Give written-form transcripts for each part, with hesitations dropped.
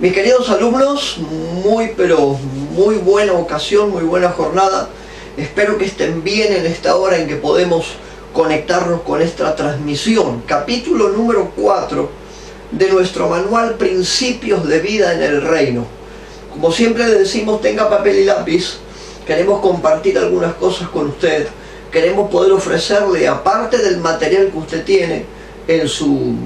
Mis queridos alumnos, muy buena ocasión, muy buena jornada. Espero que estén bien en esta hora en que podemos conectarnos con esta transmisión. Capítulo número 4 de nuestro manual Principios de Vida en el Reino. Como siempre le decimos, tenga papel y lápiz. Queremos compartir algunas cosas con usted. Queremos poder ofrecerle, aparte del material que usted tiene en su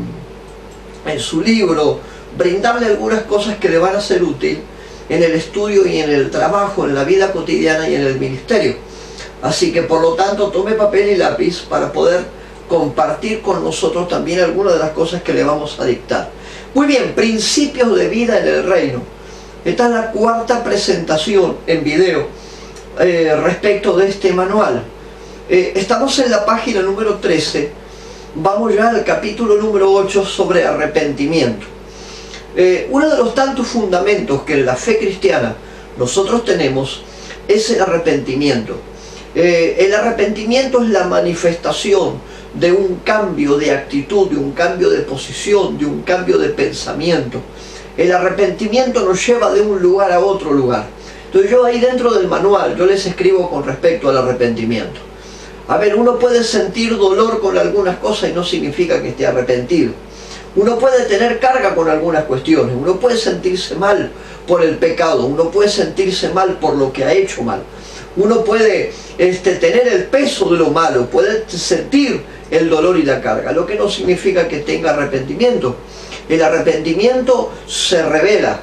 libro, brindarle algunas cosas que le van a ser útil en el estudio y en el trabajo, en la vida cotidiana y en el ministerio. Así que por lo tanto tome papel y lápiz para poder compartir con nosotros también algunas de las cosas que le vamos a dictar. Muy bien, principios de vida en el reino. Esta es la cuarta presentación en video respecto de este manual. Estamos en la página número 13, vamos ya al capítulo número 8 sobre arrepentimiento. Uno de los tantos fundamentos que en la fe cristiana nosotros tenemos es el arrepentimiento. El arrepentimiento es la manifestación de un cambio de actitud, de un cambio de posición, de un cambio de pensamiento. El arrepentimiento nos lleva de un lugar a otro lugar. Entonces yo ahí dentro del manual, yo les escribo con respecto al arrepentimiento. A ver, uno puede sentir dolor con algunas cosas y no significa que esté arrepentido. Uno puede tener carga con algunas cuestiones, uno puede sentirse mal por el pecado, uno puede sentirse mal por lo que ha hecho mal. Uno puede tener el peso de lo malo, puede sentir el dolor y la carga, lo que no significa que tenga arrepentimiento. El arrepentimiento se revela.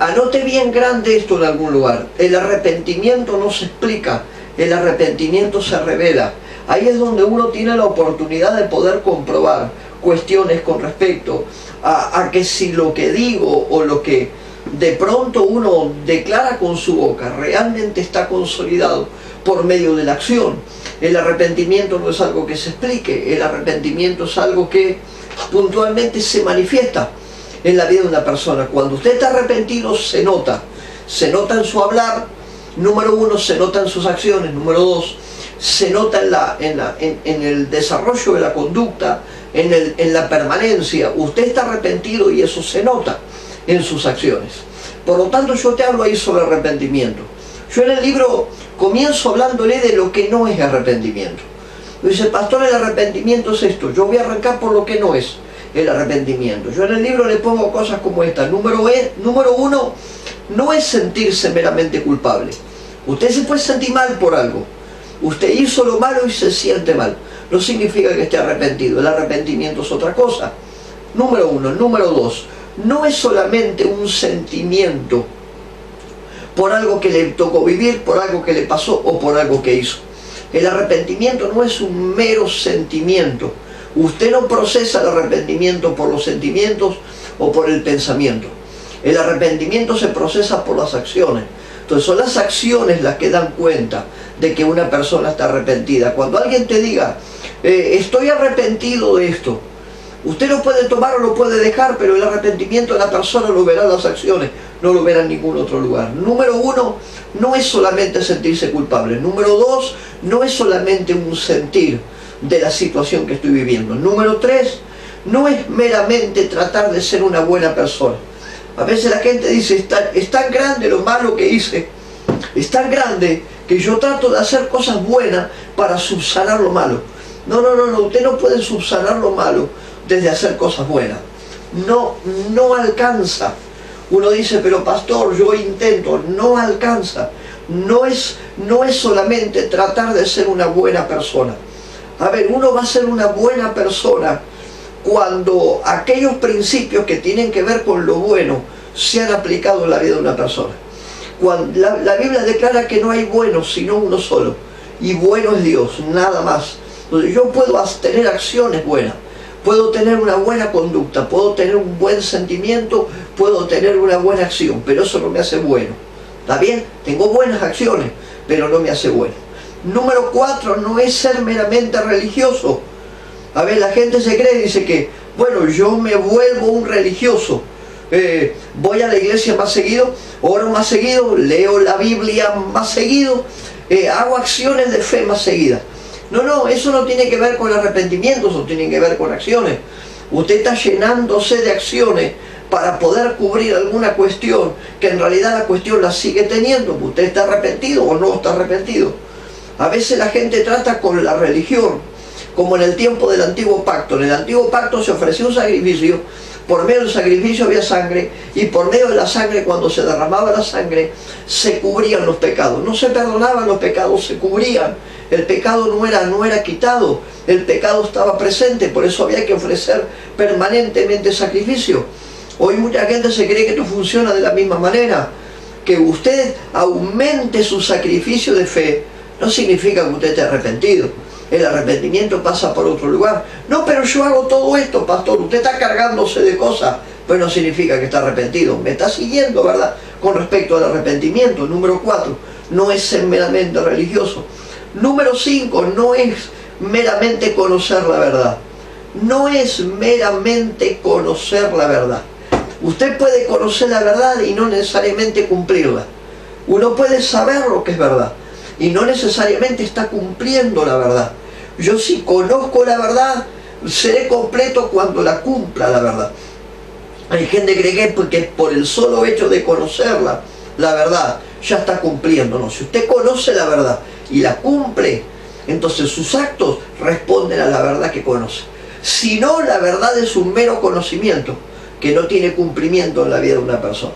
Anote bien grande esto en algún lugar. El arrepentimiento no se explica, el arrepentimiento se revela. Ahí es donde uno tiene la oportunidad de poder comprobar cuestiones con respecto a que si lo que digo o lo que de pronto uno declara con su boca realmente está consolidado por medio de la acción. El arrepentimiento no es algo que se explique, el arrepentimiento es algo que puntualmente se manifiesta en la vida de una persona. Cuando usted está arrepentido se nota en su hablar, número uno, se nota en sus acciones, número dos, se nota en el desarrollo de la conducta, en la permanencia. Usted está arrepentido y eso se nota en sus acciones. Por lo tanto, yo te hablo ahí sobre arrepentimiento. Yo en el libro comienzo hablándole de lo que no es arrepentimiento. Dice, pastor, el arrepentimiento es esto. Yo voy a arrancar por lo que no es el arrepentimiento. Yo en el libro le pongo cosas como esta. Número uno, no es sentirse meramente culpable. Usted se puede sentir mal por algo. Usted hizo lo malo y se siente mal. No significa que esté arrepentido. El arrepentimiento es otra cosa. Número uno. Número dos, no es solamente un sentimiento por algo que le tocó vivir, por algo que le pasó o por algo que hizo. El arrepentimiento no es un mero sentimiento. Usted no procesa el arrepentimiento por los sentimientos o por el pensamiento. El arrepentimiento se procesa por las acciones. Entonces son las acciones las que dan cuenta de que una persona está arrepentida. Cuando alguien te diga, estoy arrepentido de esto, usted lo puede tomar o lo puede dejar, pero el arrepentimiento de la persona lo verá en las acciones, no lo verá en ningún otro lugar. Número uno, no es solamente sentirse culpable. Número dos, no es solamente un sentir de la situación que estoy viviendo. Número tres, no es meramente tratar de ser una buena persona. A veces la gente dice, es tan grande lo malo que hice, es tan grande que yo trato de hacer cosas buenas para subsanar lo malo. No, usted no puede subsanar lo malo desde hacer cosas buenas. No alcanza. Uno dice, pero pastor, yo intento, no alcanza. No es solamente tratar de ser una buena persona. A ver, uno va a ser una buena persona cuando aquellos principios que tienen que ver con lo bueno se han aplicado en la vida de una persona. Cuando la Biblia declara que no hay bueno sino uno solo, y bueno es Dios, nada más. Entonces yo puedo tener acciones buenas, puedo tener una buena conducta, puedo tener un buen sentimiento, puedo tener una buena acción, pero eso no me hace bueno. ¿Está bien? Tengo buenas acciones, pero no me hace bueno. Número 4, no es ser meramente religioso. A ver, la gente se cree y dice que, bueno, yo me vuelvo un religioso. Voy a la iglesia más seguido, oro más seguido, leo la Biblia más seguido, hago acciones de fe más seguidas. No, eso no tiene que ver con arrepentimiento, eso tiene que ver con acciones. Usted está llenándose de acciones para poder cubrir alguna cuestión que en realidad la cuestión la sigue teniendo. ¿Usted está arrepentido o no está arrepentido? A veces la gente trata con la religión como en el tiempo del Antiguo Pacto. En el Antiguo Pacto se ofrecía un sacrificio, por medio del sacrificio había sangre, y por medio de la sangre, cuando se derramaba la sangre, se cubrían los pecados. No se perdonaban los pecados, se cubrían. El pecado no era quitado, el pecado estaba presente, por eso había que ofrecer permanentemente sacrificio. Hoy mucha gente se cree que esto funciona de la misma manera. Que usted aumente su sacrificio de fe no significa que usted esté arrepentido. El arrepentimiento pasa por otro lugar. No, pero yo hago todo esto, pastor. Usted está cargándose de cosas, pero no significa que está arrepentido. Me está siguiendo, ¿verdad? Con respecto al arrepentimiento. Número 4, no es ser meramente religioso. Número 5, no es meramente conocer la verdad. No es meramente conocer la verdad. Usted puede conocer la verdad y no necesariamente cumplirla. Uno puede saber lo que es verdad y no necesariamente está cumpliendo la verdad. Yo si conozco la verdad, seré completo cuando la cumpla la verdad. Hay gente que cree que por el solo hecho de conocerla, la verdad, ya está cumpliendo. No, si usted conoce la verdad y la cumple, entonces sus actos responden a la verdad que conoce. Si no, la verdad es un mero conocimiento que no tiene cumplimiento en la vida de una persona.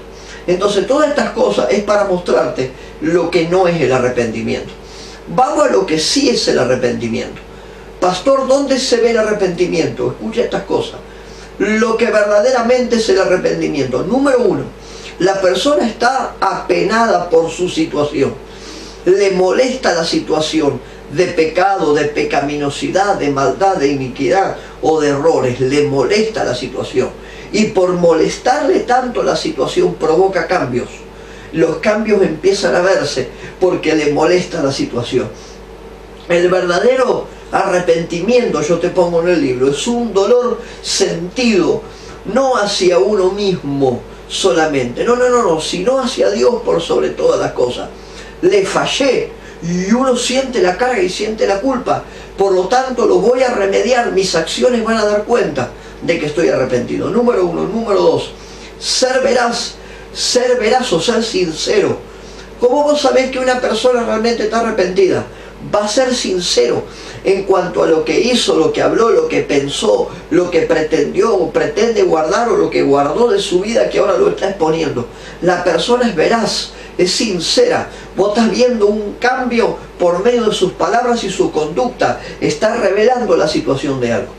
Entonces todas estas cosas es para mostrarte lo que no es el arrepentimiento. Vamos a lo que sí es el arrepentimiento. Pastor, ¿dónde se ve el arrepentimiento? Escucha estas cosas. Lo que verdaderamente es el arrepentimiento. Número 1, la persona está apenada por su situación. Le molesta la situación de pecado, de pecaminosidad, de maldad, de iniquidad o de errores. Le molesta la situación. Y por molestarle tanto la situación provoca cambios. Los cambios empiezan a verse porque le molesta la situación. El verdadero arrepentimiento, yo te pongo en el libro, es un dolor sentido, no hacia uno mismo solamente, no, sino hacia Dios por sobre todas las cosas. Le fallé y uno siente la carga y siente la culpa, por lo tanto lo voy a remediar, mis acciones van a dar cuenta de que estoy arrepentido. Número 1. Número 2, ser veraz o ser sincero. ¿Cómo vos sabés que una persona realmente está arrepentida? Va a ser sincero en cuanto a lo que hizo, lo que habló, lo que pensó, lo que pretendió o pretende guardar o lo que guardó de su vida que ahora lo está exponiendo. La persona es veraz, es sincera. Vos estás viendo un cambio por medio de sus palabras y su conducta. Está revelando la situación de algo.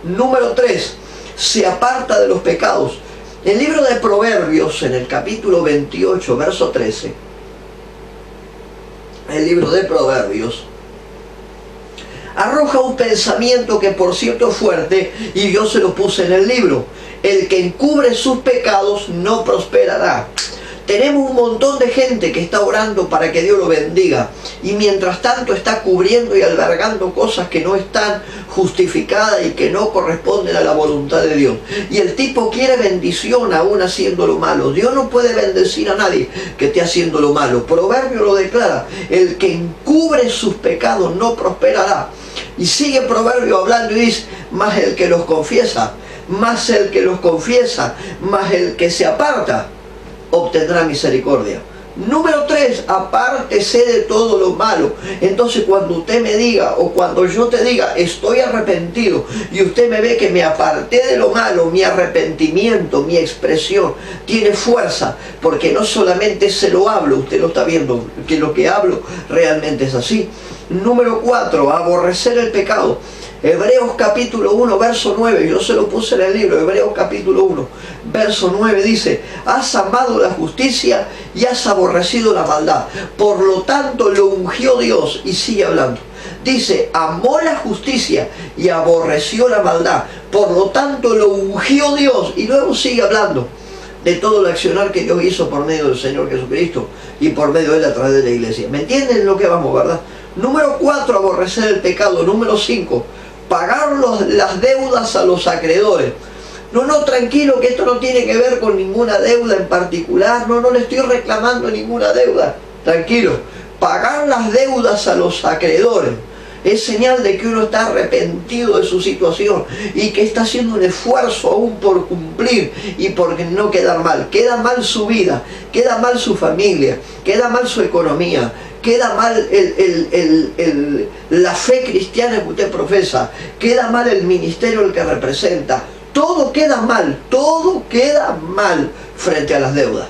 Número 3, se aparta de los pecados. El libro de Proverbios, en el capítulo 28, verso 13, el libro de Proverbios arroja un pensamiento que por cierto es fuerte y yo se lo puse en el libro. El que encubre sus pecados no prosperará. Tenemos un montón de gente que está orando para que Dios lo bendiga y mientras tanto está cubriendo y albergando cosas que no están justificadas y que no corresponden a la voluntad de Dios. Y el tipo quiere bendición aún haciendo lo malo. Dios no puede bendecir a nadie que esté haciendo lo malo. Proverbio lo declara: el que encubre sus pecados no prosperará. Y sigue Proverbio hablando y dice: más el que los confiesa, más el que los confiesa, más el que se aparta, obtendrá misericordia. Número 3, apártese de todo lo malo. Entonces cuando usted me diga o cuando yo te diga estoy arrepentido y usted me ve que me aparté de lo malo, mi arrepentimiento, mi expresión tiene fuerza, porque no solamente se lo hablo, usted lo está viendo, que lo que hablo realmente es así. Número 4, aborrecer el pecado. Hebreos capítulo 1, verso 9, yo se lo puse en el libro, Hebreos capítulo 1, verso 9 dice: has amado la justicia y has aborrecido la maldad, por lo tanto lo ungió Dios. Y sigue hablando, dice: amó la justicia y aborreció la maldad, por lo tanto lo ungió Dios. Y luego sigue hablando de todo el accionar que Dios hizo por medio del Señor Jesucristo y por medio de él a través de la iglesia. ¿Me entienden lo que vamos, verdad? Número 4, aborrecer el pecado. Número 5, pagar las deudas a los acreedores. No, tranquilo, que esto no tiene que ver con ninguna deuda en particular. No le estoy reclamando ninguna deuda. Tranquilo. Pagar las deudas a los acreedores. Es señal de que uno está arrepentido de su situación y que está haciendo un esfuerzo aún por cumplir y por no quedar mal. Queda mal su vida, queda mal su familia, queda mal su economía, queda mal la fe cristiana que usted profesa, queda mal el ministerio el que representa. Todo queda mal frente a las deudas.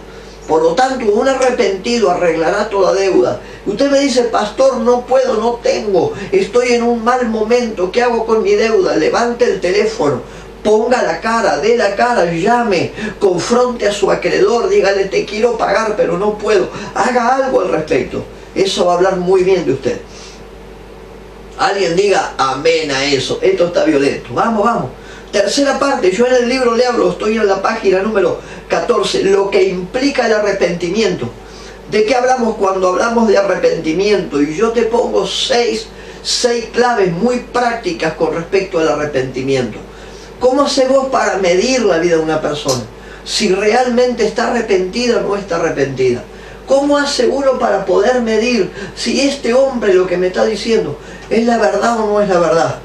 Por lo tanto, un arrepentido arreglará toda deuda. Usted me dice, pastor, no puedo, no tengo, estoy en un mal momento, ¿qué hago con mi deuda? Levante el teléfono, ponga la cara, dé la cara, llame, confronte a su acreedor, dígale, te quiero pagar, pero no puedo. Haga algo al respecto. Eso va a hablar muy bien de usted. Alguien diga amén a eso. Esto está violento. Vamos, vamos. Tercera parte, yo en el libro le hablo, estoy en la página número 14, lo que implica el arrepentimiento. ¿De qué hablamos cuando hablamos de arrepentimiento? Y yo te pongo seis claves muy prácticas con respecto al arrepentimiento. ¿Cómo haces vos para medir la vida de una persona? Si realmente está arrepentida o no está arrepentida. ¿Cómo hace uno para poder medir si este hombre lo que me está diciendo es la verdad o no es la verdad?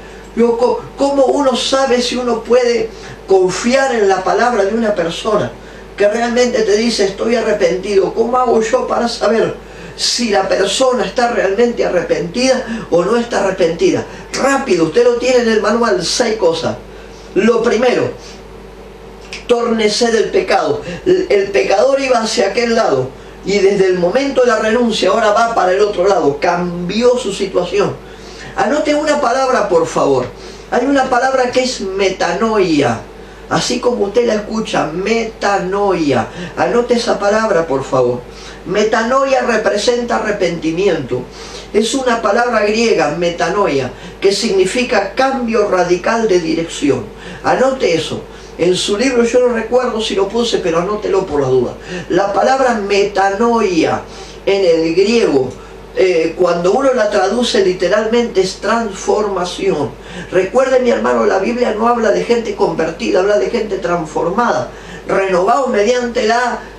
¿Cómo uno sabe si uno puede confiar en la palabra de una persona que realmente te dice estoy arrepentido? ¿Cómo hago yo para saber si la persona está realmente arrepentida o no está arrepentida? Rápido, usted lo tiene en el manual, 6 cosas. Lo primero, tórnese del pecado. El pecador iba hacia aquel lado y desde el momento de la renuncia ahora va para el otro lado, cambió su situación. Anote una palabra, por favor. Hay una palabra que es metanoia. Así como usted la escucha, metanoia. Anote esa palabra, por favor. Metanoia representa arrepentimiento. Es una palabra griega, metanoia, que significa cambio radical de dirección. Anote eso. En su libro yo no recuerdo si lo puse, pero anótelo por la duda. La palabra metanoia en el griego, cuando uno la traduce literalmente, es transformación. Recuerde, mi hermano, la Biblia no habla de gente convertida, habla de gente transformada,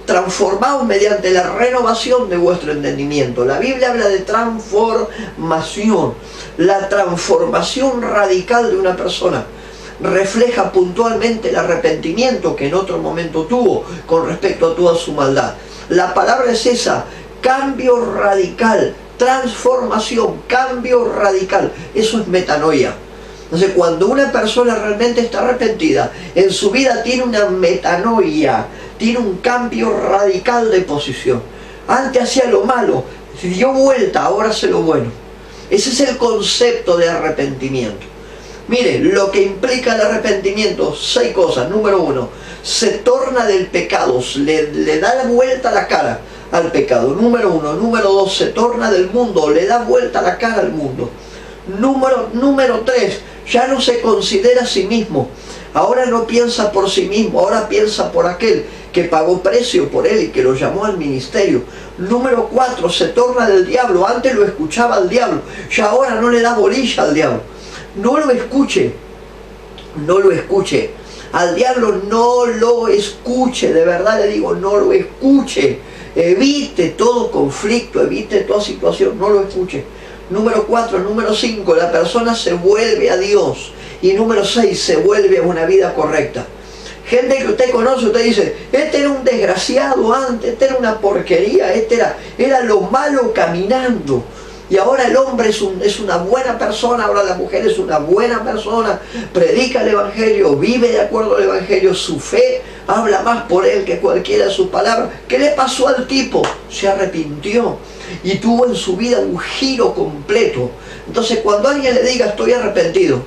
transformados mediante la renovación de vuestro entendimiento. La Biblia habla de transformación. La transformación radical de una persona refleja puntualmente el arrepentimiento que en otro momento tuvo con respecto a toda su maldad. La palabra es esa, cambio radical, transformación, cambio radical. Eso es metanoia. Entonces, cuando una persona realmente está arrepentida, en su vida tiene una metanoia, tiene un cambio radical de posición. Antes hacía lo malo, se dio vuelta, ahora hace lo bueno. Ese es el concepto de arrepentimiento. Mire, lo que implica el arrepentimiento, 6 cosas. Número 1, se torna del pecado, le da la vuelta a la cara al pecado. Número 1. Número 2, se torna del mundo, le da vuelta la cara al mundo. Número 3, ya no se considera a sí mismo. Ahora no piensa por sí mismo, ahora piensa por aquel que pagó precio por él y que lo llamó al ministerio. Número 4, se torna del diablo. Antes lo escuchaba al diablo, ya ahora no le da bolilla al diablo. No lo escuche, no lo escuche. Al diablo no lo escuche, de verdad le digo, no lo escuche. Evite todo conflicto, evite toda situación, no lo escuche. Número 4, número 5, la persona se vuelve a Dios. Y número 6, se vuelve a una vida correcta. Gente que usted conoce, usted dice, este era un desgraciado antes, este era una porquería, este era lo malo caminando. Y ahora el hombre es una buena persona, ahora la mujer es una buena persona, predica el Evangelio, vive de acuerdo al Evangelio, su fe habla más por él que cualquiera de sus palabras. ¿Qué le pasó al tipo? Se arrepintió y tuvo en su vida un giro completo. Entonces, cuando alguien le diga estoy arrepentido,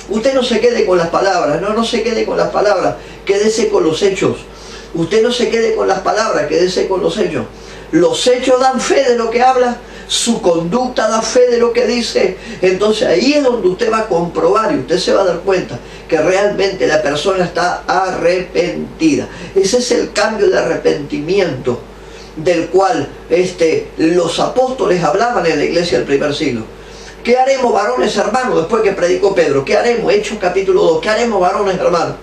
usted no se quede con las palabras, no se quede con las palabras, quédese con los hechos. Usted no se quede con las palabras, quédese con los hechos. Los hechos dan fe de lo que habla, su conducta da fe de lo que dice. Entonces ahí es donde usted va a comprobar y usted se va a dar cuenta que realmente la persona está arrepentida. Ese es el cambio de arrepentimiento del cual los apóstoles hablaban en la iglesia del primer siglo. ¿Qué haremos, varones hermanos? Después que predicó Pedro, ¿qué haremos? Hechos capítulo 2, ¿qué haremos, varones hermanos?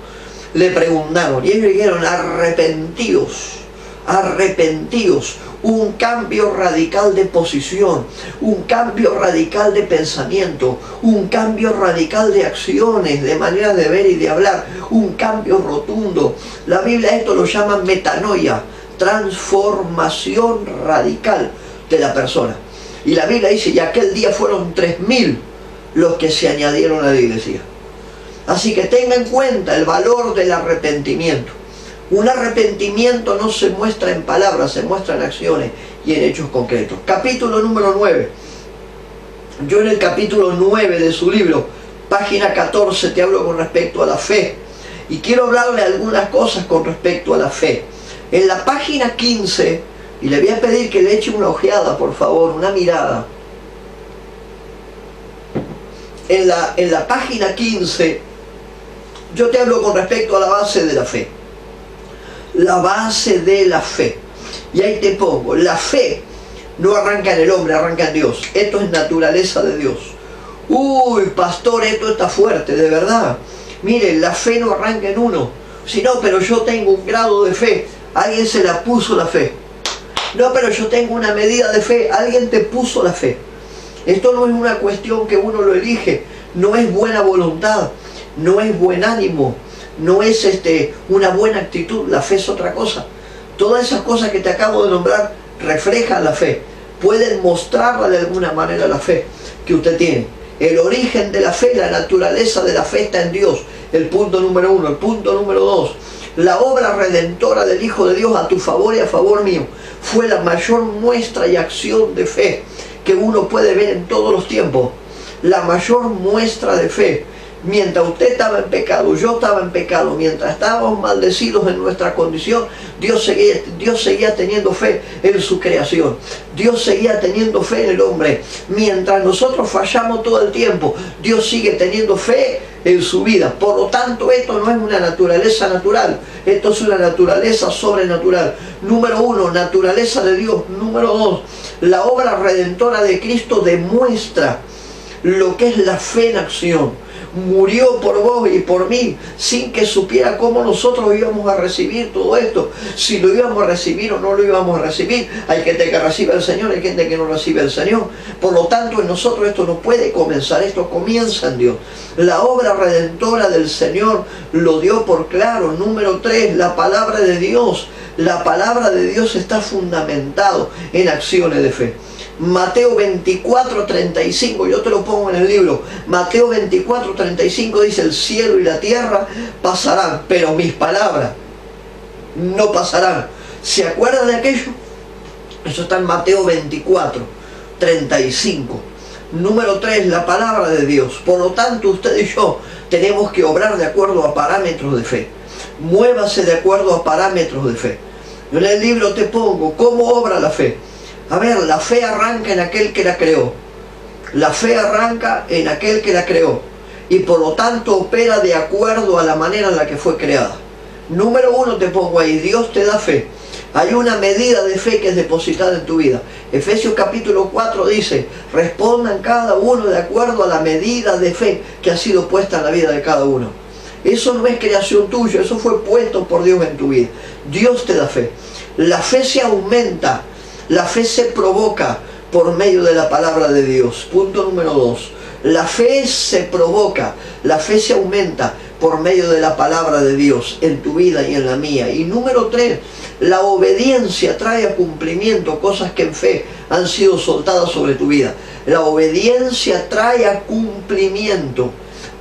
Le preguntaron y ellos dijeron, arrepentidos, arrepentíos. Un cambio radical de posición, un cambio radical de pensamiento, un cambio radical de acciones, de manera de ver y de hablar, un cambio rotundo. La Biblia esto lo llama metanoia, transformación radical de la persona. Y la Biblia dice, y aquel día fueron 3000 los que se añadieron a la iglesia. Así que tenga en cuenta el valor del arrepentimiento. Un arrepentimiento no se muestra en palabras, se muestra en acciones y en hechos concretos. Capítulo número 9. Yo en el capítulo 9 de su libro, página 14, te hablo con respecto a la fe. Y quiero hablarle algunas cosas con respecto a la fe. En la página 15, y le voy a pedir que le eche una ojeada, por favor, una mirada. En la página 15, yo te hablo con respecto a la base de la fe. La base de la fe. Y ahí te pongo, la fe no arranca en el hombre, arranca en Dios. Esto es naturaleza de Dios. Uy, pastor, esto está fuerte, de verdad. Miren, la fe no arranca en uno. Si no, pero yo tengo un grado de fe. Alguien se la puso la fe. No, pero yo tengo una medida de fe. Alguien te puso la fe. Esto no es una cuestión que uno lo elige. No es buena voluntad. No es buen ánimo. No es una buena actitud. La fe es otra cosa. Todas esas cosas que te acabo de nombrar reflejan la fe. Pueden mostrarla de alguna manera la fe que usted tiene. El origen de la fe, la naturaleza de la fe está en Dios. El punto número 1. El punto número 2. La obra redentora del Hijo de Dios a tu favor y a favor mío fue la mayor muestra y acción de fe que uno puede ver en todos los tiempos. La mayor muestra de fe. Mientras usted estaba en pecado, yo estaba en pecado, mientras estábamos maldecidos en nuestra condición, Dios seguía teniendo fe en su creación. Dios seguía teniendo fe en el hombre. Mientras nosotros fallamos todo el tiempo, Dios sigue teniendo fe en su vida. Por lo tanto, esto no es una naturaleza natural, esto es una naturaleza sobrenatural. Número 1, naturaleza de Dios. Número 2, la obra redentora de Cristo demuestra lo que es la fe en acción. Murió por vos y por mí, sin que supiera cómo nosotros íbamos a recibir todo esto, si lo íbamos a recibir o no lo íbamos a recibir. Hay gente que recibe al Señor, hay gente que no recibe al Señor. Por lo tanto, en nosotros esto no puede comenzar, esto comienza en Dios. La obra redentora del Señor lo dio por claro. Número 3, la palabra de Dios. La palabra de Dios está fundamentado en acciones de fe. Mateo 24:35, yo te lo pongo en el libro. Mateo 24:35 dice: el cielo y la tierra pasarán, pero mis palabras no pasarán. ¿Se acuerdan de aquello? Eso está en Mateo 24:35. Número 3, la palabra de Dios. Por lo tanto, usted y yo tenemos que obrar de acuerdo a parámetros de fe. Muévase de acuerdo a parámetros de fe. Yo en el libro te pongo cómo obra la fe. A ver, la fe arranca en aquel que la creó. La fe arranca en aquel que la creó. Y por lo tanto opera de acuerdo a la manera en la que fue creada. Número 1 te pongo ahí, Dios te da fe. Hay una medida de fe que es depositada en tu vida. Efesios capítulo 4 dice: respondan cada uno de acuerdo a la medida de fe que ha sido puesta en la vida de cada uno. Eso no es creación tuya, eso fue puesto por Dios en tu vida. Dios te da fe. La fe se aumenta. La fe se provoca por medio de la palabra de Dios. Punto número 2. La fe se provoca, la fe se aumenta por medio de la palabra de Dios en tu vida y en la mía. Y número 3, la obediencia trae a cumplimiento cosas que en fe han sido soltadas sobre tu vida. La obediencia trae a cumplimiento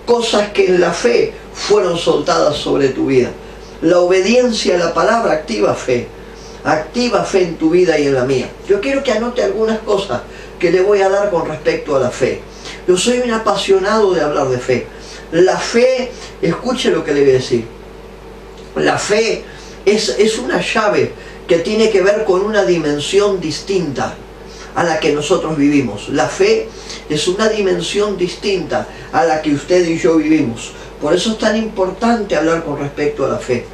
cosas que en la fe fueron soltadas sobre tu vida. La obediencia a la palabra activa fe. Activa fe en tu vida y en la mía. Yo quiero que anote algunas cosas que le voy a dar con respecto a la fe. Yo soy un apasionado de hablar de fe. La fe, escuche lo que le voy a decir. La fe es una llave que tiene que ver con una dimensión distinta a la que nosotros vivimos. La fe es una dimensión distinta a la que usted y yo vivimos. Por eso es tan importante hablar con respecto a la fe.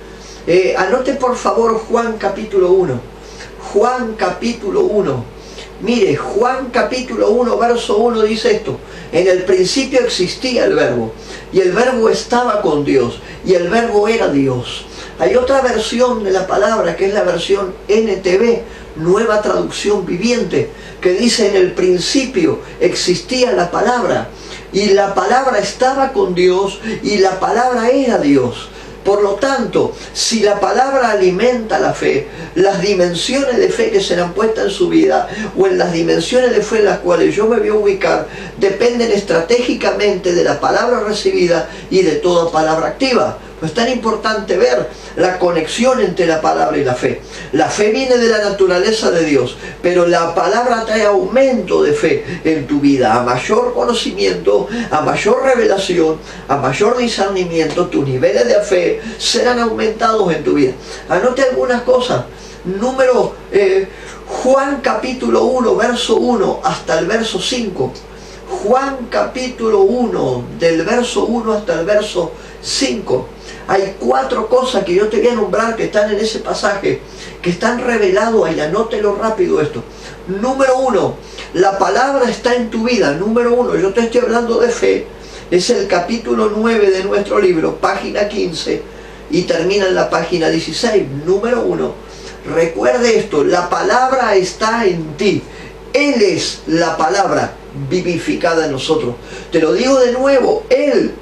Anote por favor Juan capítulo 1. Juan capítulo 1. Mire, Juan capítulo 1, verso 1 dice esto: en el principio existía el verbo, y el verbo estaba con Dios, y el verbo era Dios. Hay otra versión de la palabra, que es la versión NTV, Nueva Traducción Viviente, que dice: en el principio existía la palabra, y la palabra estaba con Dios, y la palabra era Dios. Por lo tanto, si la palabra alimenta la fe, las dimensiones de fe que serán puestas en su vida, o en las dimensiones de fe en las cuales yo me voy a ubicar, dependen estratégicamente de la palabra recibida y de toda palabra activa. Es tan importante ver la conexión entre la palabra y la fe. La fe viene de la naturaleza de Dios, pero la palabra trae aumento de fe en tu vida. A mayor conocimiento, a mayor revelación, a mayor discernimiento, tus niveles de fe serán aumentados en tu vida. Anote algunas cosas. Juan capítulo 1, verso 1 hasta el verso 5. Juan capítulo 1, del verso 1 hasta el verso 5. Hay 4 cosas que yo te voy a nombrar que están en ese pasaje, que están revelados ahí. Anótelo rápido esto. Número 1, la palabra está en tu vida. Número 1, yo te estoy hablando de fe. Es el capítulo 9 de nuestro libro, página 15, y termina en la página 16. Número 1, recuerde esto: la palabra está en ti. Él es la palabra vivificada en nosotros. Te lo digo de nuevo: Él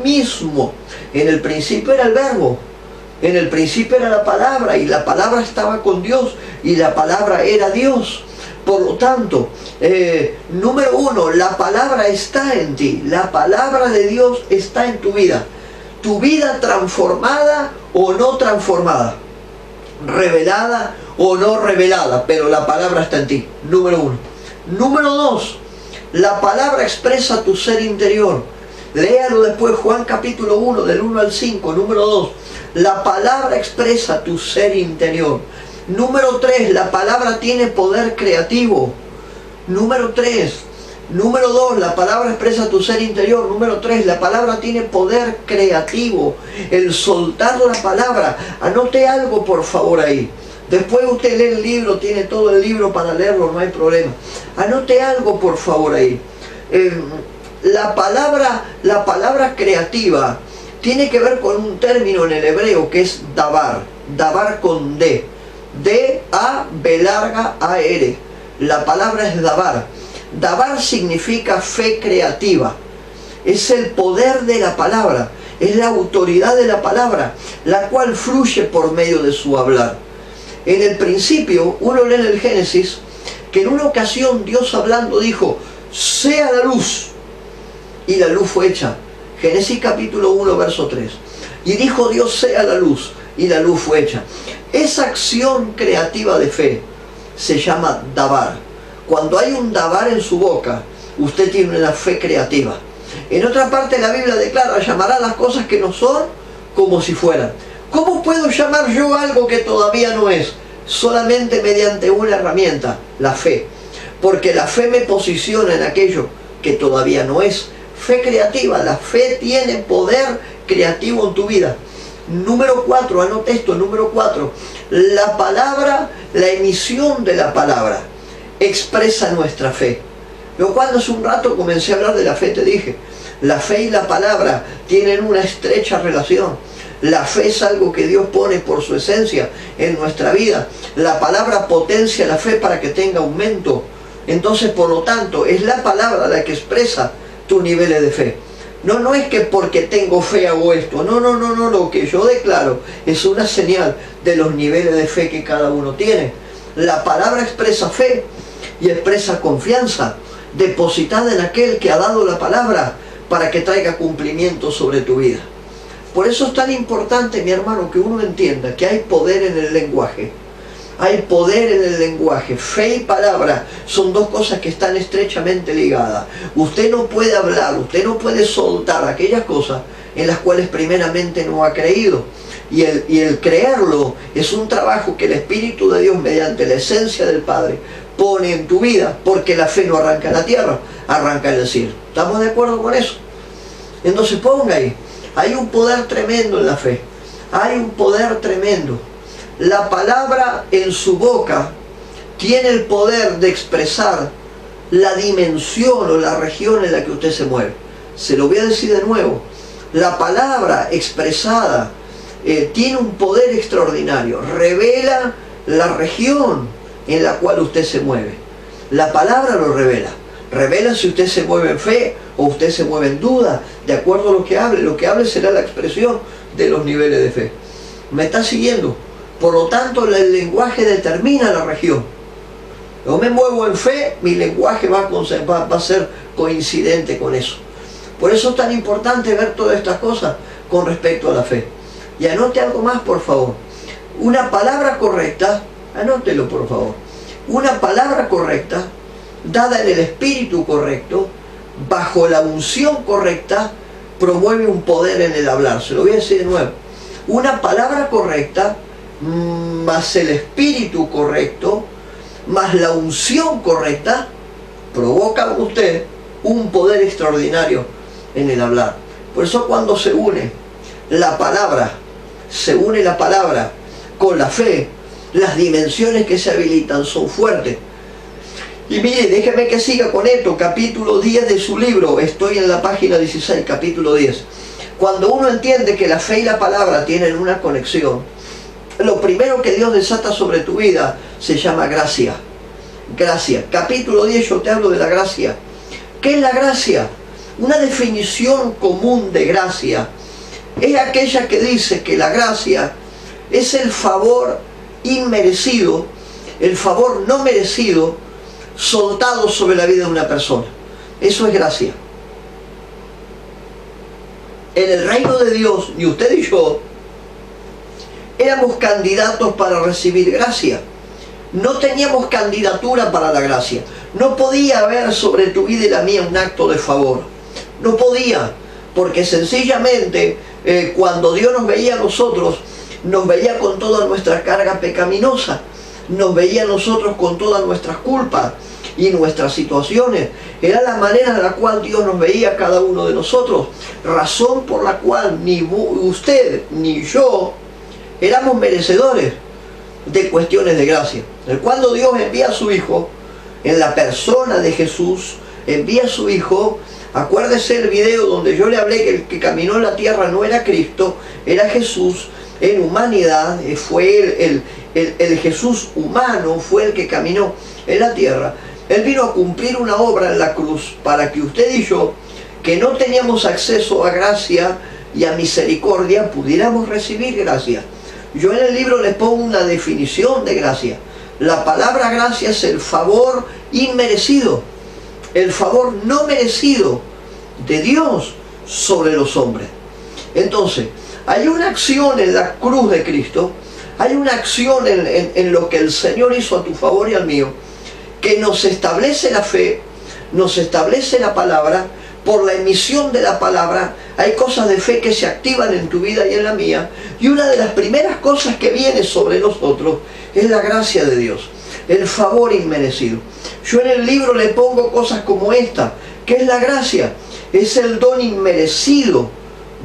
mismo. En el principio era el verbo, en el principio era la palabra, y la palabra estaba con Dios, y la palabra era Dios. Por lo tanto, número 1, la palabra está en ti. La palabra de Dios está en tu vida. Tu vida transformada o no transformada, revelada o no revelada, pero la palabra está en ti. Número 1. Número 2, la palabra expresa tu ser interior. Léalo después, Juan capítulo 1, del 1 al 5. Número 2, la palabra expresa tu ser interior. Número 3, la palabra tiene poder creativo. Número 3. Número 2, la palabra expresa tu ser interior. Número 3, la palabra tiene poder creativo. El soltar la palabra. Anote algo por favor ahí. Después usted lee el libro, tiene todo el libro para leerlo, no hay problema. Anote algo por favor ahí. La palabra creativa tiene que ver con un término en el hebreo que es davar. Davar con D. D-A-B-A-R. La palabra es davar. Davar significa fe creativa. Es el poder de la palabra. Es la autoridad de la palabra, la cual fluye por medio de su hablar. En el principio, uno lee en el Génesis que en una ocasión Dios hablando dijo: sea la luz. Y la luz fue hecha. Génesis capítulo 1, verso 3. Y dijo Dios: sea la luz. Y la luz fue hecha. Esa acción creativa de fe se llama davar. Cuando hay un davar en su boca, usted tiene una fe creativa. En otra parte la Biblia declara: llamará las cosas que no son como si fueran. ¿Cómo puedo llamar yo algo que todavía no es? Solamente mediante una herramienta: la fe. Porque la fe me posiciona en aquello que todavía no es. Fe creativa. La fe tiene poder creativo en tu vida. Número 4, anote esto. Número 4, la palabra, la emisión de la palabra expresa nuestra fe. Yo cuando hace un rato comencé a hablar de la fe, te dije, la fe y la palabra tienen una estrecha relación. La fe es algo que Dios pone por su esencia en nuestra vida. La palabra potencia la fe para que tenga aumento. Entonces, por lo tanto, es la palabra la que expresa tus niveles de fe. No es que porque tengo fe hago esto. No. Lo que yo declaro es una señal de los niveles de fe que cada uno tiene. La palabra expresa fe y expresa confianza depositada en aquel que ha dado la palabra para que traiga cumplimiento sobre tu vida. Por eso es tan importante, mi hermano, que uno entienda que hay poder en el lenguaje. Hay poder en el lenguaje. Fe y palabra son dos cosas que están estrechamente ligadas. Usted no puede hablar, usted no puede soltar aquellas cosas en las cuales primeramente no ha creído. Y el creerlo es un trabajo que el Espíritu de Dios, mediante la esencia del Padre, pone en tu vida, porque la fe no arranca en la tierra, arranca en el cielo. ¿Estamos de acuerdo con eso? Entonces ponga ahí. Hay un poder tremendo en la fe. Hay un poder tremendo. La palabra en su boca tiene el poder de expresar la dimensión o la región en la que usted se mueve. Se lo voy a decir de nuevo. La palabra expresada tiene un poder extraordinario. Revela la región en la cual usted se mueve. La palabra lo revela. Revela si usted se mueve en fe o usted se mueve en duda, de acuerdo a lo que hable. Lo que hable será la expresión de los niveles de fe. ¿Me está siguiendo? Por lo tanto, el lenguaje determina la región. Yo me muevo en fe, mi lenguaje va a ser coincidente con eso. Por eso es tan importante ver todas estas cosas con respecto a la fe. Y anote algo más, por favor. Una palabra correcta, anótelo por favor. Una palabra correcta, dada en el espíritu correcto, bajo la unción correcta, promueve un poder en el hablar. Se lo voy a decir de nuevo. Una palabra correcta, más el espíritu correcto, más la unción correcta, provoca en usted un poder extraordinario en el hablar. Por eso cuando se une la palabra con la fe, las dimensiones que se habilitan son fuertes. Y mire, déjeme que siga con esto, capítulo 10 de su libro, estoy en la página 16, capítulo 10. Cuando uno entiende que la fe y la palabra tienen una conexión, lo primero que Dios desata sobre tu vida se llama gracia. Gracia. Capítulo 10 yo te hablo de la gracia. ¿Qué es la gracia? Una definición común de gracia es aquella que dice que la gracia es el favor inmerecido, el favor no merecido, soltado sobre la vida de una persona. Eso es gracia. En el reino de Dios, ni usted y yo éramos candidatos para recibir gracia. No teníamos candidatura para la gracia. No podía haber sobre tu vida y la mía un acto de favor. No podía, porque sencillamente cuando Dios nos veía a nosotros, nos veía con toda nuestra carga pecaminosa, nos veía a nosotros con todas nuestras culpas y nuestras situaciones. Era la manera en la cual Dios nos veía a cada uno de nosotros, razón por la cual ni usted ni yo éramos merecedores de cuestiones de gracia. Cuando Dios envía a su Hijo, en la persona de Jesús, envía a su Hijo. Acuérdese el video donde yo le hablé que el que caminó en la tierra no era Cristo, era Jesús en humanidad. Fue el Jesús humano, fue el que caminó en la tierra. Él vino a cumplir una obra en la cruz para que usted y yo, que no teníamos acceso a gracia y a misericordia, pudiéramos recibir gracia. Yo en el libro les pongo una definición de gracia. La palabra gracia es el favor inmerecido, el favor no merecido de Dios sobre los hombres. Entonces, hay una acción en la cruz de Cristo, hay una acción en lo que el Señor hizo a tu favor y al mío, que nos establece la fe, nos establece la palabra. Por la emisión de la palabra hay cosas de fe que se activan en tu vida y en la mía, y una de las primeras cosas que viene sobre nosotros es la gracia de Dios, el favor inmerecido. Yo en el libro le pongo cosas como esta, que es la gracia, es el don inmerecido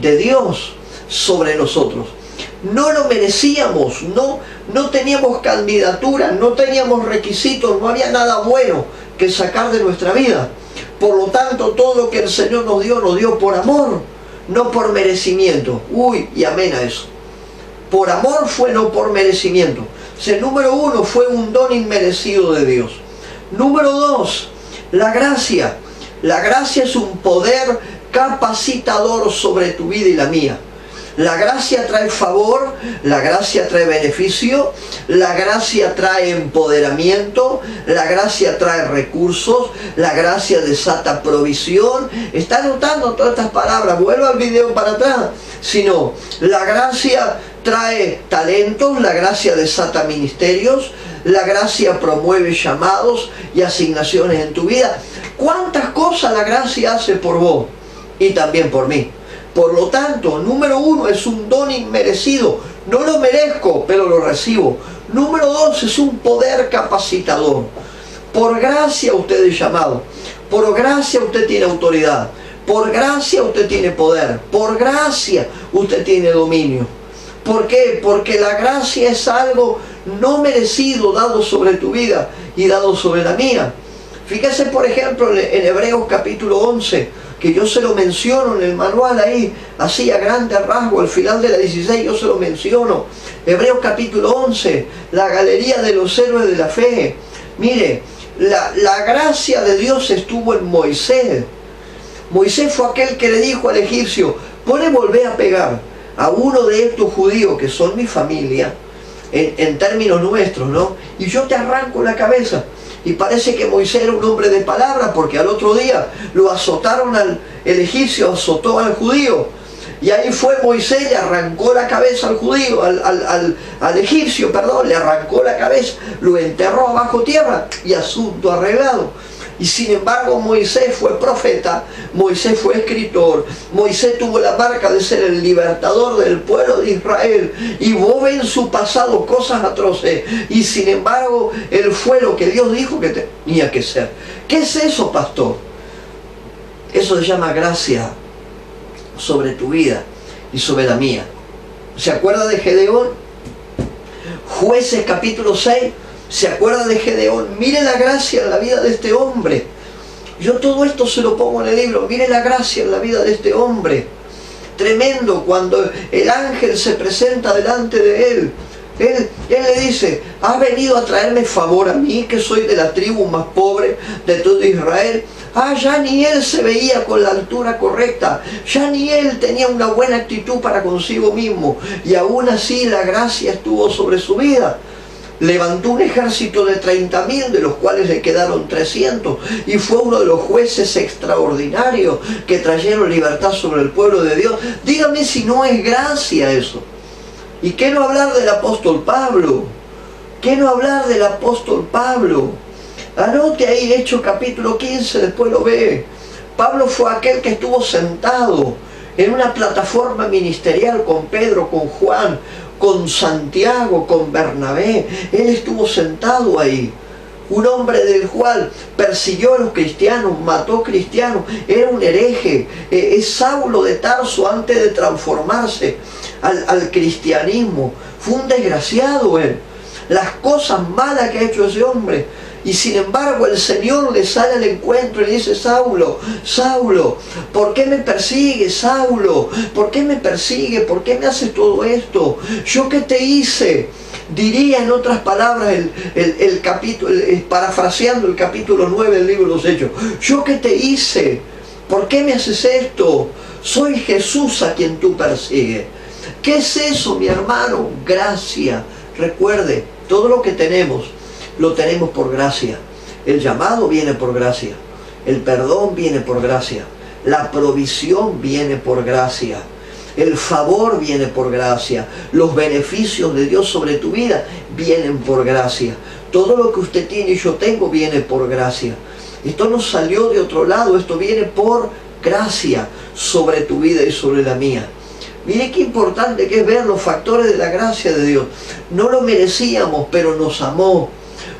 de Dios sobre nosotros. No lo merecíamos, no teníamos candidatura, no teníamos requisitos, no había nada bueno que sacar de nuestra vida. Por lo tanto, todo lo que el Señor nos dio por amor, no por merecimiento. Uy, y amén a eso. Por amor fue, no por merecimiento. O sea, el número uno fue un don inmerecido de Dios. Número dos, la gracia. La gracia es un poder capacitador sobre tu vida y la mía. La gracia trae favor, la gracia trae beneficio, la gracia trae empoderamiento, la gracia trae recursos, la gracia desata provisión. ¿Está notando todas estas palabras? Vuelva al video para atrás. Sino, la gracia trae talentos, la gracia desata ministerios, la gracia promueve llamados y asignaciones en tu vida. ¿Cuántas cosas la gracia hace por vos y también por mí? Por lo tanto, número uno, es un don inmerecido. No lo merezco, pero lo recibo. Número dos, es un poder capacitador. Por gracia usted es llamado. Por gracia usted tiene autoridad. Por gracia usted tiene poder. Por gracia usted tiene dominio. ¿Por qué? Porque la gracia es algo no merecido dado sobre tu vida y dado sobre la mía. Fíjese, por ejemplo, en Hebreos capítulo 11, que yo se lo menciono en el manual ahí, así a grandes rasgos, al final de la 16 yo se lo menciono. Hebreos capítulo 11, la galería de los héroes de la fe. Mire, la gracia de Dios estuvo en Moisés. Moisés fue aquel que le dijo al egipcio, vos le volvés a pegar a uno de estos judíos que son mi familia, en términos nuestros, ¿no? Y yo te arranco la cabeza. Y parece que Moisés era un hombre de palabra, porque al otro día lo azotaron, el egipcio azotó al judío. Y ahí fue Moisés, le arrancó la cabeza al judío, al egipcio, perdón, le arrancó la cabeza, lo enterró bajo tierra y asunto arreglado. Y sin embargo Moisés fue profeta, Moisés fue escritor, Moisés tuvo la marca de ser el libertador del pueblo de Israel, y vos ves en su pasado cosas atroces, y sin embargo él fue lo que Dios dijo que tenía que ser. ¿Qué es eso, pastor? Eso se llama gracia sobre tu vida y sobre la mía. ¿Se acuerda de Gedeón? Jueces capítulo 6. ¿Se acuerda de Gedeón? Mire la gracia en la vida de este hombre. Yo todo esto se lo pongo en el libro. Mire la gracia en la vida de este hombre. Tremendo, cuando el ángel se presenta delante de él. Él le dice, ¿has venido a traerme favor a mí, que soy de la tribu más pobre de todo Israel? Ya ni él se veía con la altura correcta, ya ni él tenía una buena actitud para consigo mismo, y aún así la gracia estuvo sobre su vida. Levantó un ejército de 30.000, de los cuales le quedaron 300, y fue uno de los jueces extraordinarios que trajeron libertad sobre el pueblo de Dios. Dígame si no es gracia eso. ¿Y qué no hablar del apóstol Pablo? ¿Qué no hablar del apóstol Pablo? Anote ahí Hechos capítulo 15, después lo ve. Pablo fue aquel que estuvo sentado en una plataforma ministerial con Pedro, con Juan, con Santiago, con Bernabé. Él estuvo sentado ahí. Un hombre del cual persiguió a los cristianos, mató cristianos, era un hereje. Es Saulo de Tarso antes de transformarse al cristianismo. Fue un desgraciado él. Las cosas malas que ha hecho ese hombre. Y sin embargo el Señor le sale al encuentro y le dice, Saulo, Saulo, ¿por qué me persigues, Saulo? ¿Por qué me persigues? ¿Por qué me haces todo esto? ¿Yo qué te hice? Diría en otras palabras, el capítulo, parafraseando el capítulo 9 del libro de los Hechos, ¿yo qué te hice? ¿Por qué me haces esto? Soy Jesús a quien tú persigues. ¿Qué es eso, mi hermano? Gracia. Recuerde, todo lo que tenemos, lo tenemos por gracia. El llamado viene por gracia. El perdón viene por gracia. La provisión viene por gracia. El favor viene por gracia. Los beneficios de Dios sobre tu vida vienen por gracia. Todo lo que usted tiene y yo tengo viene por gracia. Esto no salió de otro lado, esto viene por gracia sobre tu vida y sobre la mía. Mire qué importante que es ver los factores de la gracia de Dios. No lo merecíamos, pero nos amó.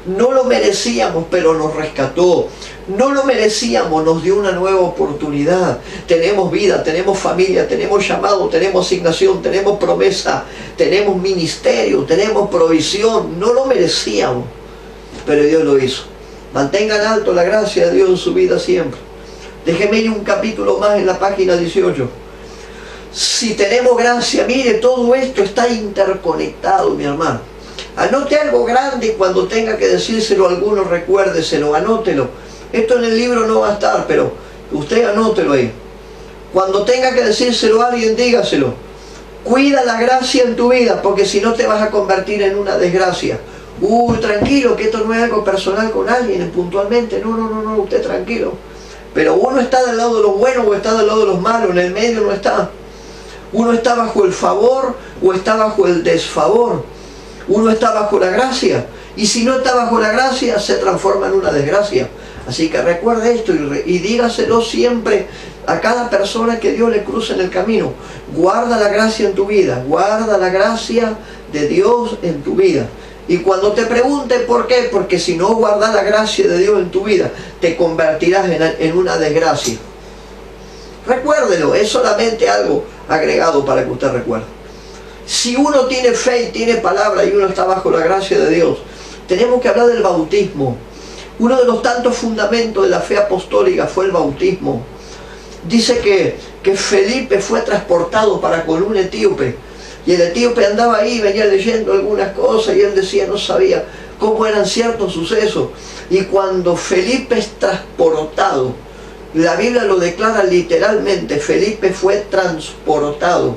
No lo merecíamos, pero nos rescató. No lo merecíamos, nos dio una nueva oportunidad. Tenemos vida, tenemos familia, tenemos llamado, tenemos asignación, tenemos promesa, tenemos ministerio, tenemos provisión. No lo merecíamos, pero Dios lo hizo. Mantengan alto la gracia de Dios en su vida siempre. Déjenme ir un capítulo más en la página 18. Si tenemos gracia, mire, todo esto está interconectado, mi hermano. Anote algo grande y cuando tenga que decírselo a alguno, recuérdeselo, anótelo. Esto en el libro no va a estar, pero usted anótelo ahí. Cuando tenga que decírselo a alguien, dígaselo. Cuida la gracia en tu vida, porque si no te vas a convertir en una desgracia. Tranquilo, que esto no es algo personal con alguien, puntualmente. No, usted tranquilo. Pero uno está del lado de los buenos o está del lado de los malos, en el medio no está. Uno está bajo el favor o está bajo el desfavor. Uno está bajo la gracia, y si no está bajo la gracia, se transforma en una desgracia. Así que recuerde esto y dígaselo siempre a cada persona que Dios le cruce en el camino. Guarda la gracia en tu vida, guarda la gracia de Dios en tu vida. Y cuando te pregunten por qué, porque si no guardas la gracia de Dios en tu vida, te convertirás en una desgracia. Recuérdelo, es solamente algo agregado para que usted recuerde. Si uno tiene fe y tiene palabra y uno está bajo la gracia de Dios, tenemos que hablar del bautismo. Uno de los tantos fundamentos de la fe apostólica fue el bautismo. Dice que Felipe fue transportado para con un etíope, y el etíope andaba ahí, venía leyendo algunas cosas, y él decía, no sabía cómo eran ciertos sucesos. Y cuando Felipe es transportado, la Biblia lo declara literalmente, Felipe fue transportado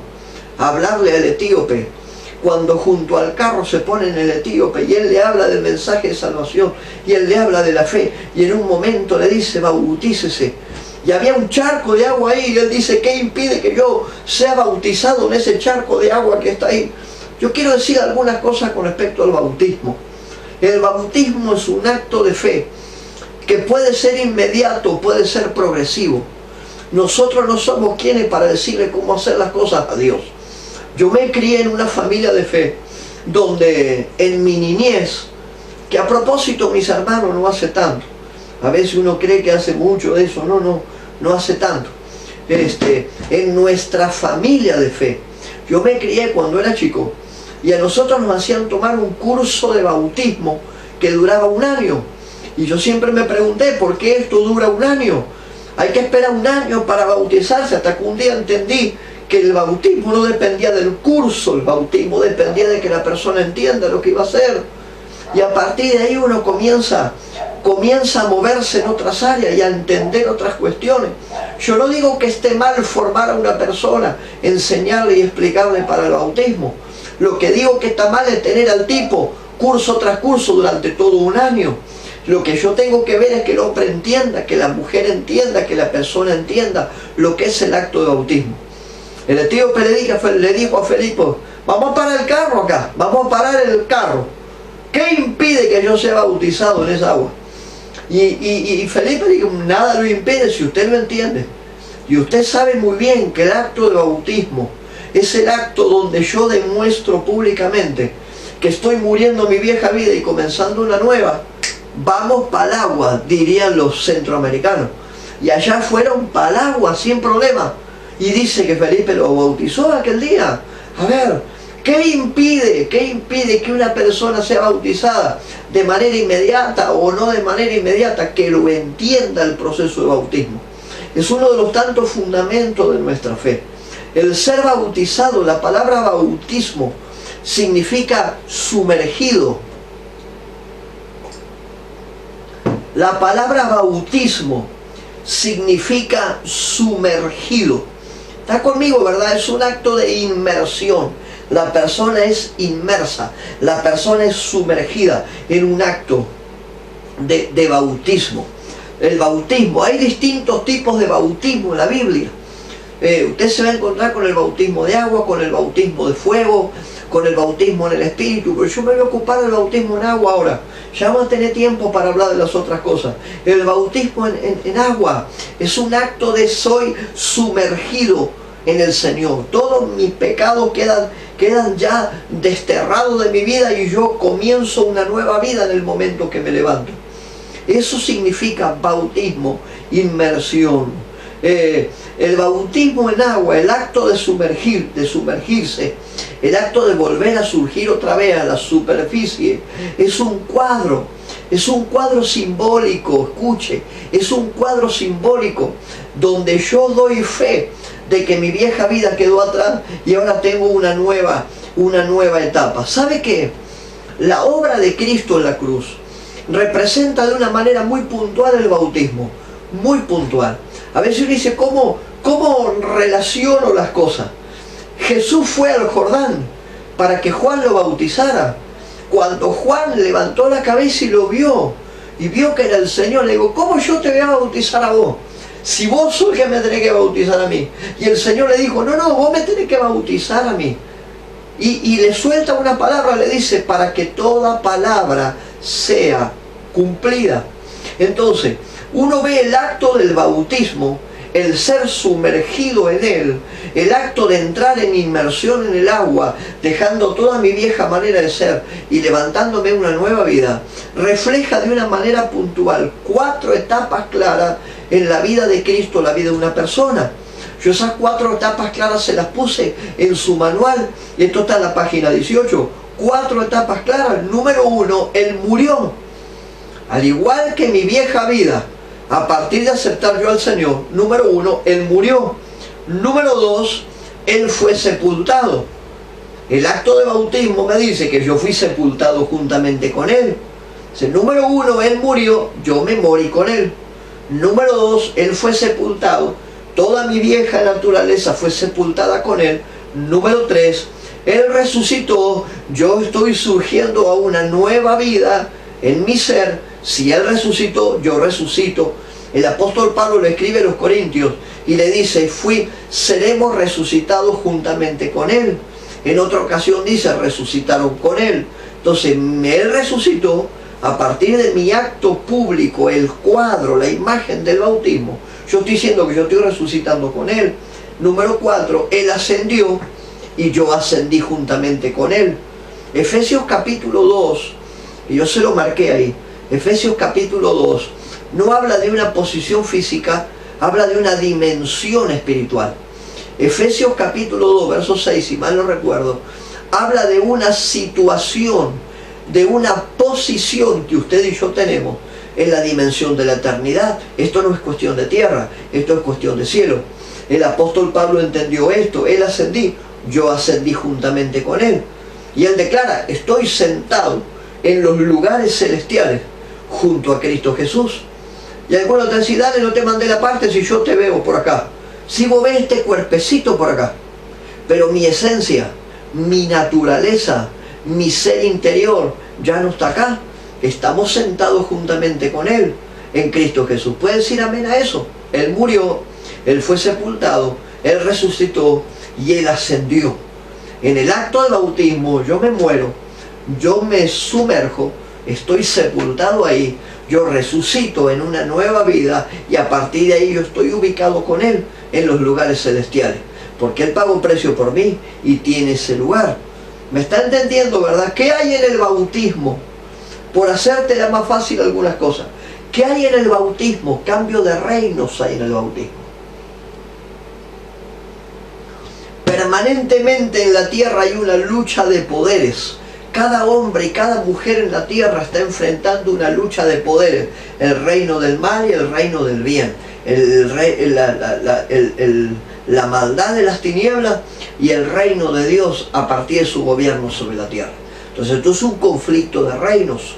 a hablarle al etíope. Cuando junto al carro se pone en el etíope y él le habla del mensaje de salvación, y él le habla de la fe, y en un momento le dice, bautícese. Y había un charco de agua ahí, y él dice, ¿qué impide que yo sea bautizado en ese charco de agua que está ahí? Yo quiero decir algunas cosas con respecto al bautismo. El bautismo es un acto de fe que puede ser inmediato, puede ser progresivo. Nosotros no somos quienes para decirle cómo hacer las cosas a Dios. Yo me crié en una familia de fe, donde en mi niñez, que a propósito mis hermanos no hace tanto, a veces uno cree que hace mucho de eso, no hace tanto. En nuestra familia de fe, yo me crié cuando era chico, y a nosotros nos hacían tomar un curso de bautismo que duraba 1 año. Y yo siempre me pregunté, ¿por qué esto dura 1 año? Hay que esperar 1 año para bautizarse, hasta que un día entendí que el bautismo no dependía del curso, el bautismo dependía de que la persona entienda lo que iba a hacer. Y a partir de ahí uno comienza a moverse en otras áreas y a entender otras cuestiones. Yo no digo que esté mal formar a una persona, enseñarle y explicarle para el bautismo. Lo que digo que está mal es tener al tipo curso tras curso durante todo 1 año. Lo que yo tengo que ver es que el hombre entienda, que la mujer entienda, que la persona entienda lo que es el acto de bautismo. El etíope le dijo a Felipe, vamos a parar el carro acá, vamos a parar el carro. ¿Qué impide que yo sea bautizado en esa agua? Y Felipe dijo, nada lo impide si usted lo entiende. Y usted sabe muy bien que el acto de bautismo es el acto donde yo demuestro públicamente que estoy muriendo mi vieja vida y comenzando una nueva. Vamos para el agua, dirían los centroamericanos. Y allá fueron para el agua sin problema. Y dice que Felipe lo bautizó aquel día. A ver, ¿qué impide que una persona sea bautizada de manera inmediata o no de manera inmediata? Que lo entienda el proceso de bautismo. Es uno de los tantos fundamentos de nuestra fe. El ser bautizado, la palabra bautismo, significa sumergido. La palabra bautismo significa sumergido. ¿Está conmigo, verdad? Es un acto de inmersión. La persona es inmersa, la persona es sumergida en un acto de bautismo. El bautismo, hay distintos tipos de bautismo en la Biblia. Usted se va a encontrar con el bautismo de agua, con el bautismo de fuego, con el bautismo en el Espíritu, pero yo me voy a ocupar del bautismo en agua ahora. Ya vamos a tener tiempo para hablar de las otras cosas. El bautismo en agua es un acto de soy sumergido en el Señor. Todos mis pecados quedan ya desterrados de mi vida y yo comienzo una nueva vida en el momento que me levanto. Eso significa bautismo, inmersión. El bautismo en agua, el acto de sumergirse, el acto de volver a surgir otra vez a la superficie, es un cuadro simbólico, escuche, es un cuadro simbólico donde yo doy fe de que mi vieja vida quedó atrás y ahora tengo una nueva etapa. ¿Sabe qué? La obra de Cristo en la cruz representa de una manera muy puntual el bautismo, muy puntual. A veces uno dice, ¿cómo relaciono las cosas? Jesús fue al Jordán para que Juan lo bautizara. Cuando Juan levantó la cabeza y lo vio, y vio que era el Señor, le digo, ¿cómo yo te voy a bautizar a vos? Si vos sos el que me tenés que bautizar a mí. Y el Señor le dijo, no, vos me tenés que bautizar a mí. Y le suelta una palabra, le dice, para que toda palabra sea cumplida. Entonces, uno ve el acto del bautismo, el ser sumergido en él, el acto de entrar en inmersión en el agua, dejando toda mi vieja manera de ser y levantándome una nueva vida, refleja de una manera puntual 4 etapas claras en la vida de Cristo, la vida de una persona. Yo esas 4 etapas claras se las puse en su manual, y esto está en la página 18. 4 etapas claras. Número 1, Él murió. Al igual que mi vieja vida, A partir de aceptar yo al Señor, número 1, Él murió. Número 2, Él fue sepultado. El acto de bautismo me dice que yo fui sepultado juntamente con Él. Entonces, número 1, Él murió, yo me morí con Él. Número 2, Él fue sepultado, toda mi vieja naturaleza fue sepultada con Él. Número 3, Él resucitó, yo estoy surgiendo a una nueva vida en mi ser. Si Él resucitó, yo resucito. El apóstol Pablo le escribe a los Corintios y le dice, seremos resucitados juntamente con Él. En otra ocasión dice, resucitaron con Él. Entonces, Él resucitó. A partir de mi acto público, el cuadro, la imagen del bautismo, yo estoy diciendo que yo estoy resucitando con Él. Número 4, Él ascendió y yo ascendí juntamente con Él. Efesios capítulo 2, y yo se lo marqué ahí, Efesios capítulo 2, no habla de una posición física, habla de una dimensión espiritual. Efesios capítulo 2, verso 6, si mal no recuerdo, habla de una situación, de una posición que usted y yo tenemos en la dimensión de la eternidad. Esto no es cuestión de tierra, esto es cuestión de cielo. El apóstol Pablo entendió esto, Él ascendí, yo ascendí juntamente con Él. Y Él declara, estoy sentado en los lugares celestiales junto a Cristo Jesús. Y algunos te dicen, dale, no te mandé la parte si yo te veo por acá. Si vos ves este cuerpecito por acá, pero mi esencia, mi naturaleza, mi ser interior ya no está acá. Estamos sentados juntamente con Él en Cristo Jesús. ¿Puede decir amén a eso? Él murió, Él fue sepultado, Él resucitó y Él ascendió. En el acto de bautismo yo me muero, yo me sumerjo, estoy sepultado ahí, yo resucito en una nueva vida y a partir de ahí yo estoy ubicado con Él en los lugares celestiales. Porque Él pagó un precio por mí y tiene ese lugar. ¿Me está entendiendo, verdad? ¿Qué hay en el bautismo? Por hacértela más fácil algunas cosas. ¿Qué hay en el bautismo? Cambio de reinos hay en el bautismo. Permanentemente en la tierra hay una lucha de poderes. Cada hombre y cada mujer en la tierra está enfrentando una lucha de poderes. El reino del mal y el reino del bien. La maldad de las tinieblas y el reino de Dios a partir de su gobierno sobre la tierra. Entonces esto es un conflicto de reinos,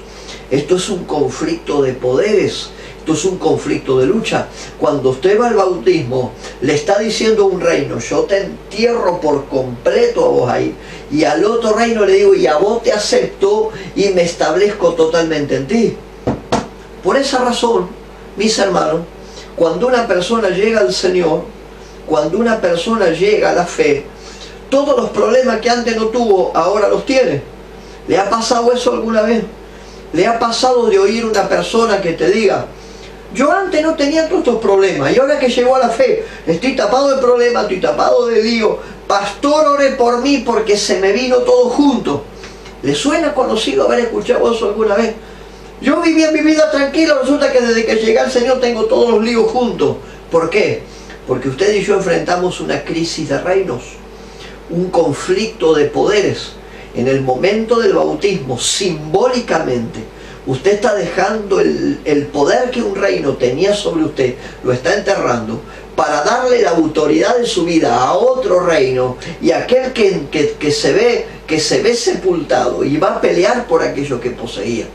esto es un conflicto de poderes, esto es un conflicto de lucha. Cuando usted va al bautismo, le está diciendo a un reino, yo te entierro por completo a vos ahí, y al otro reino le digo, y a vos te acepto y me establezco totalmente en ti. Por esa razón, mis hermanos, cuando una persona llega al Señor, cuando una persona llega a la fe, todos los problemas que antes no tuvo, ahora los tiene. ¿Le ha pasado eso alguna vez? ¿Le ha pasado de oír una persona que te diga, yo antes no tenía todos estos problemas y ahora que llegó a la fe, estoy tapado de problemas, estoy tapado de lío, pastor, ore por mí porque se me vino todo junto? ¿Le suena conocido haber escuchado eso alguna vez? Yo vivía mi vida tranquilo, resulta que desde que llegué al Señor tengo todos los líos juntos. ¿Por qué? Porque usted y yo enfrentamos una crisis de reinos, un conflicto de poderes. En el momento del bautismo, simbólicamente, usted está dejando el poder que un reino tenía sobre usted, lo está enterrando, para darle la autoridad de su vida a otro reino, y aquel que se ve sepultado y va a pelear por aquello que poseía.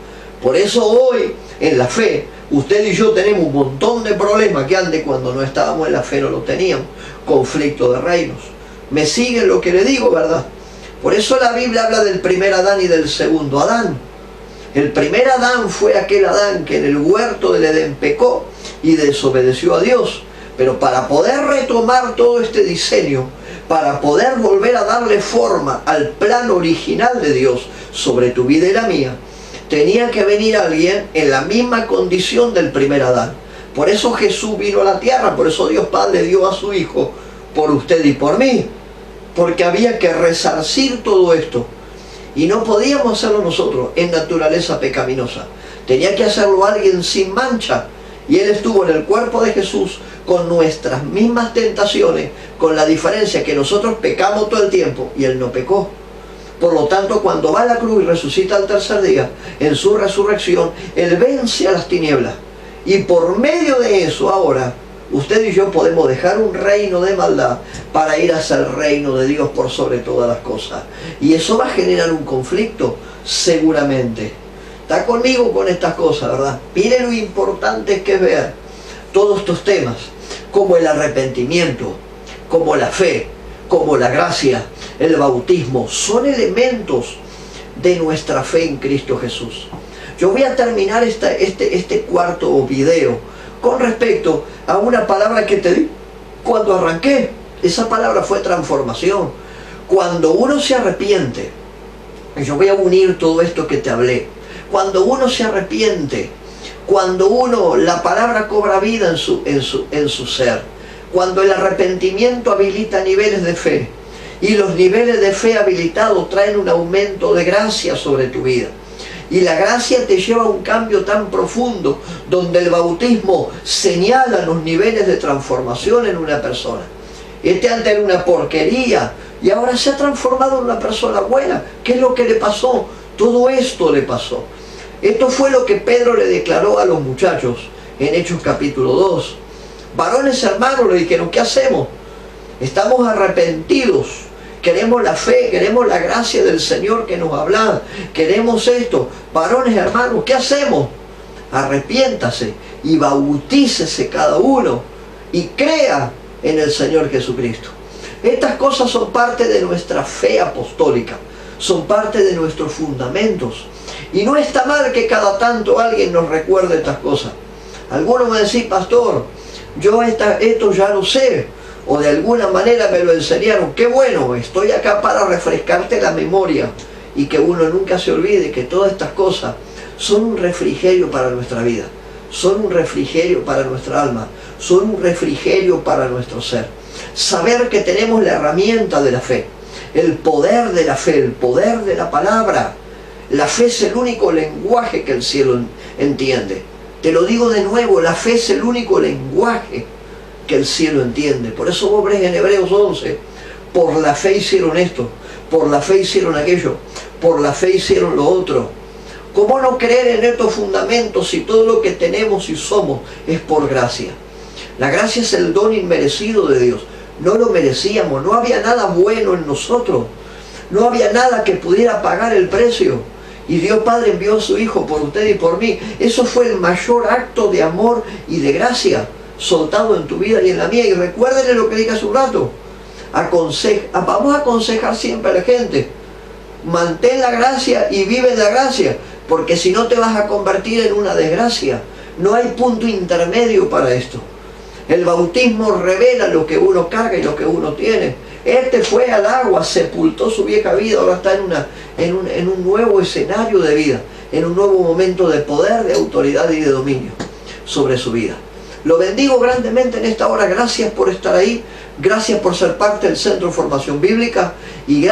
Por eso hoy, en la fe, usted y yo tenemos un montón de problemas que antes cuando no estábamos en la fe no lo teníamos. Conflicto de reinos. ¿Me siguen lo que le digo, verdad? Por eso la Biblia habla del primer Adán y del segundo Adán. El primer Adán fue aquel Adán que en el huerto del Edén pecó y desobedeció a Dios. Pero para poder retomar todo este diseño, para poder volver a darle forma al plan original de Dios sobre tu vida y la mía, tenía que venir alguien en la misma condición del primer Adán. Por eso Jesús vino a la tierra, por eso Dios Padre dio a su Hijo por usted y por mí. Porque había que resarcir todo esto. Y no podíamos hacerlo nosotros en naturaleza pecaminosa. Tenía que hacerlo alguien sin mancha. Y Él estuvo en el cuerpo de Jesús con nuestras mismas tentaciones, con la diferencia que nosotros pecamos todo el tiempo y Él no pecó. Por lo tanto, cuando va a la cruz y resucita al tercer día, en su resurrección, Él vence a las tinieblas. Y por medio de eso ahora, usted y yo podemos dejar un reino de maldad para ir hacia el reino de Dios por sobre todas las cosas. Y eso va a generar un conflicto, seguramente. Está conmigo con estas cosas, ¿verdad? Mire lo importante que es ver todos estos temas, como el arrepentimiento, como la fe, como la gracia, el bautismo, son elementos de nuestra fe en Cristo Jesús. Yo voy a terminar este cuarto video con respecto a una palabra que te di cuando arranqué. Esa palabra fue transformación. Cuando uno se arrepiente, yo voy a unir todo esto que te hablé. Cuando uno se arrepiente, cuando la palabra cobra vida en su ser, cuando el arrepentimiento habilita niveles de fe, y los niveles de fe habilitados traen un aumento de gracia sobre tu vida. Y la gracia te lleva a un cambio tan profundo, donde el bautismo señala los niveles de transformación en una persona. Antes era una porquería, y ahora se ha transformado en una persona buena. ¿Qué es lo que le pasó? Todo esto le pasó. Esto fue lo que Pedro le declaró a los muchachos en Hechos capítulo 2. Varones hermanos, le dijeron, ¿qué hacemos? Estamos arrepentidos, queremos la fe, queremos la gracia del Señor que nos habla, queremos esto. Varones hermanos, ¿qué hacemos? Arrepiéntase y bautícese cada uno y crea en el Señor Jesucristo. Estas cosas son parte de nuestra fe apostólica, son parte de nuestros fundamentos. Y no está mal que cada tanto alguien nos recuerde estas cosas. Algunos me decían, pastor, yo esto ya lo sé, o de alguna manera me lo enseñaron. Qué bueno, estoy acá para refrescarte la memoria y que uno nunca se olvide que todas estas cosas son un refrigerio para nuestra vida, son un refrigerio para nuestra alma, son un refrigerio para nuestro ser. Saber que tenemos la herramienta de la fe, el poder de la fe, el poder de la palabra. La fe es el único lenguaje que el cielo entiende. Te lo digo de nuevo, la fe es el único lenguaje que el cielo entiende. Por eso vos ves en Hebreos 11, por la fe hicieron esto, por la fe hicieron aquello, por la fe hicieron lo otro. ¿Cómo no creer en estos fundamentos si todo lo que tenemos y somos es por gracia? La gracia es el don inmerecido de Dios. No lo merecíamos, no había nada bueno en nosotros, no había nada que pudiera pagar el precio. Y Dios Padre envió a su Hijo por usted y por mí. Eso fue el mayor acto de amor y de gracia soltado en tu vida y en la mía. Y recuérdenle lo que dije hace un rato. Vamos a aconsejar siempre a la gente. Mantén la gracia y vive en la gracia, porque si no te vas a convertir en una desgracia. No hay punto intermedio para esto. El bautismo revela lo que uno carga y lo que uno tiene. Fue al agua, sepultó su vieja vida, ahora está en un nuevo escenario de vida, en un nuevo momento de poder, de autoridad y de dominio sobre su vida. Lo bendigo grandemente en esta hora. Gracias por estar ahí, gracias por ser parte del Centro de Formación Bíblica y gracias